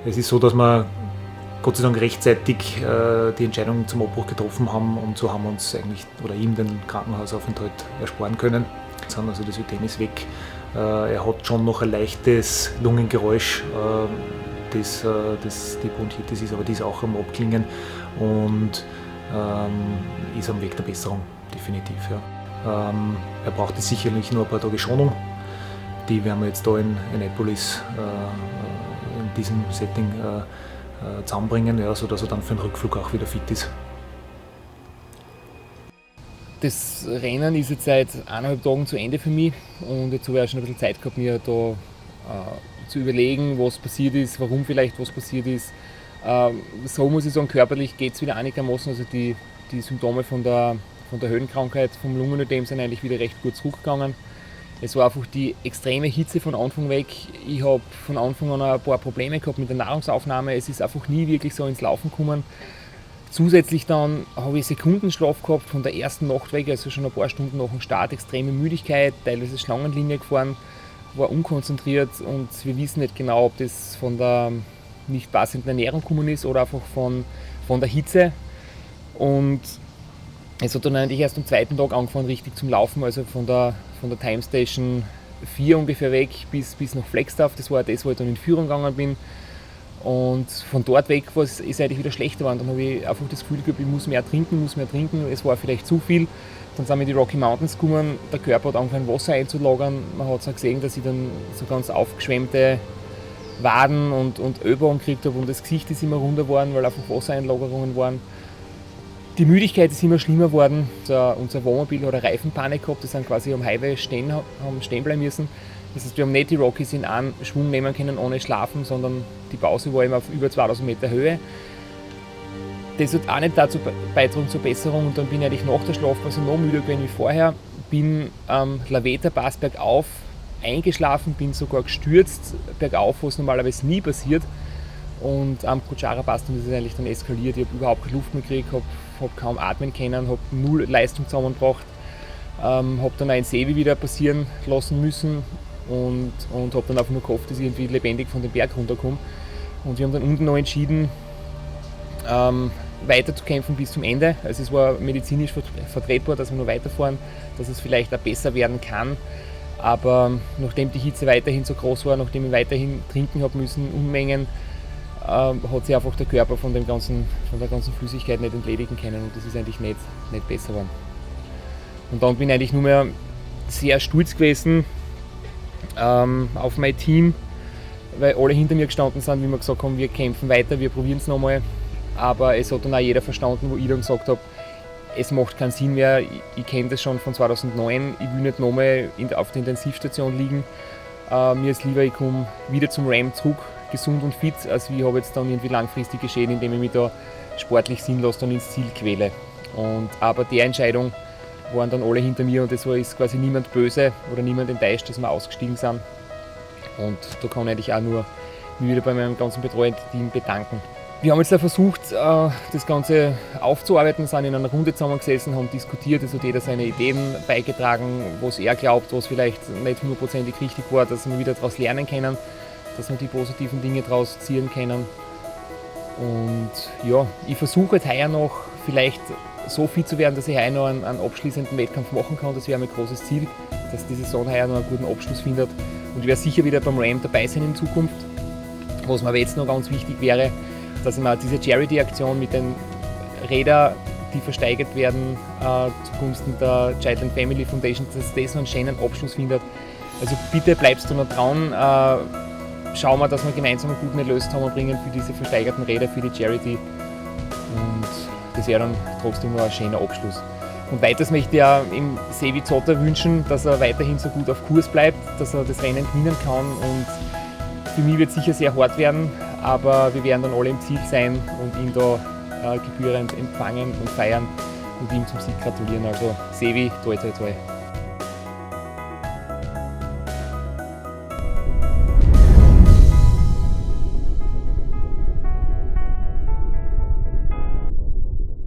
Es ist so, dass wir Gott sei Dank rechtzeitig die Entscheidung zum Abbruch getroffen haben und so haben wir uns eigentlich oder ihm den Krankenhausaufenthalt ersparen können. Jetzt haben also das Ödem ist weg. Er hat schon noch ein leichtes Lungengeräusch, das die Bronchitis ist, aber die ist auch am Abklingen und ist am Weg der Besserung, definitiv. Ja. Er braucht jetzt sicherlich nur ein paar Tage Schonung. Die werden wir jetzt da in Annapolis in diesem Setting zusammenbringen, ja, sodass er dann für den Rückflug auch wieder fit ist. Das Rennen ist jetzt seit 1,5 Tagen zu Ende für mich und jetzt habe ich auch schon ein bisschen Zeit gehabt, mir da zu überlegen, was passiert ist, warum vielleicht was passiert ist. So muss ich sagen, körperlich geht es wieder einigermaßen, also die Symptome von der Höhenkrankheit, vom Lungenödem sind eigentlich wieder recht gut zurückgegangen. Es war einfach die extreme Hitze von Anfang weg. Ich habe von Anfang an ein paar Probleme gehabt mit der Nahrungsaufnahme. Es ist einfach nie wirklich so ins Laufen gekommen. Zusätzlich dann habe ich Sekundenschlaf gehabt von der ersten Nacht weg, also schon ein paar Stunden nach dem Start, extreme Müdigkeit, teilweise Schlangenlinie gefahren, war unkonzentriert und wir wissen nicht genau, ob das von der nicht passenden Ernährung gekommen ist oder einfach von der Hitze. Und es hat dann eigentlich erst am zweiten Tag angefangen richtig zum Laufen, also von der Time Station 4 ungefähr weg bis nach Flagstaff. Das war das, wo ich dann in Führung gegangen bin. Und von dort weg ist eigentlich wieder schlechter geworden. Dann habe ich einfach das Gefühl gehabt, ich muss mehr trinken. Es war vielleicht zu viel. Dann sind wir in die Rocky Mountains gekommen. Der Körper hat angefangen Wasser einzulagern. Man hat es auch gesehen, dass ich dann so ganz aufgeschwemmte Waden und Ellbogen gekriegt habe und das Gesicht ist immer runder geworden, weil einfach Wassereinlagerungen waren. Die Müdigkeit ist immer schlimmer geworden. Unser Wohnmobil hat eine Reifenpanik gehabt, die sind quasi am Highway haben stehen bleiben müssen. Das heißt, wir haben nicht die Rockies in einen Schwung nehmen können ohne Schlafen, sondern die Pause war immer auf über 2000 Meter Höhe. Das hat auch nicht dazu beitragen zur Besserung und dann bin ich eigentlich nach der Schlafpause noch müder gewesen wie vorher. Bin am Laveta Pass bergauf eingeschlafen, bin sogar gestürzt bergauf, was normalerweise nie passiert. Und am Cuchara Pass ist es eigentlich dann eskaliert. Ich habe überhaupt keine Luft mehr gekriegt, habe kaum atmen können, habe null Leistung zusammengebracht, habe dann einen Sevi wieder passieren lassen müssen und habe dann einfach nur gehofft, dass ich irgendwie lebendig von dem Berg runterkomme. Und wir haben dann unten noch entschieden, weiter zu kämpfen bis zum Ende. Also es war medizinisch vertretbar, dass wir noch weiterfahren, dass es vielleicht auch besser werden kann. Aber nachdem die Hitze weiterhin so groß war, nachdem ich weiterhin trinken habe müssen, Unmengen, hat sich einfach der Körper von der ganzen Flüssigkeit nicht entledigen können und das ist eigentlich nicht besser geworden. Und dann bin ich eigentlich nur mehr sehr stolz gewesen auf mein Team, weil alle hinter mir gestanden sind, wie wir gesagt haben, wir kämpfen weiter, wir probieren es nochmal. Aber es hat dann auch jeder verstanden, wo ich dann gesagt habe, es macht keinen Sinn mehr, ich kenne das schon von 2009, ich will nicht nochmal auf der Intensivstation liegen. Mir ist lieber, ich komme wieder zum Ram zurück, gesund und fit, als ich habe jetzt dann irgendwie langfristig geschehen, indem ich mich da sportlich sinnlos dann ins Ziel quäle. Aber die Entscheidung waren dann alle hinter mir und es ist quasi niemand böse oder niemand enttäuscht, dass wir ausgestiegen sind. Und da kann ich eigentlich auch nur mich wieder bei meinem ganzen Betreuungsteam bedanken. Wir haben jetzt da versucht, das Ganze aufzuarbeiten, sind in einer Runde zusammengesessen, haben diskutiert, es hat jeder seine Ideen beigetragen, was er glaubt, was vielleicht nicht hundertprozentig richtig war, dass wir wieder daraus lernen können, dass wir die positiven Dinge daraus ziehen können. Und ja, ich versuche jetzt heuer noch vielleicht so fit zu werden, dass ich heuer noch einen abschließenden Wettkampf machen kann. Das wäre mein großes Ziel, dass die Saison heuer noch einen guten Abschluss findet. Und ich werde sicher wieder beim Ram dabei sein in Zukunft. Was mir aber jetzt noch ganz wichtig wäre, dass ich mal diese Charity-Aktion mit den Rädern, die versteigert werden, zugunsten der Child & Family Foundation, dass das so einen schönen Abschluss findet. Also bitte bleibst du noch dran. Schauen wir, dass wir gemeinsam einen guten Erlös zusammenbringen für diese versteigerten Räder, für die Charity. Und das wäre dann trotzdem noch ein schöner Abschluss. Und weiters möchte ich ja im Sevi Zotter wünschen, dass er weiterhin so gut auf Kurs bleibt, dass er das Rennen gewinnen kann. Und für mich wird es sicher sehr hart werden, aber wir werden dann alle im Ziel sein und ihn da gebührend empfangen und feiern und ihm zum Sieg gratulieren. Also Sevi, toi toi toi.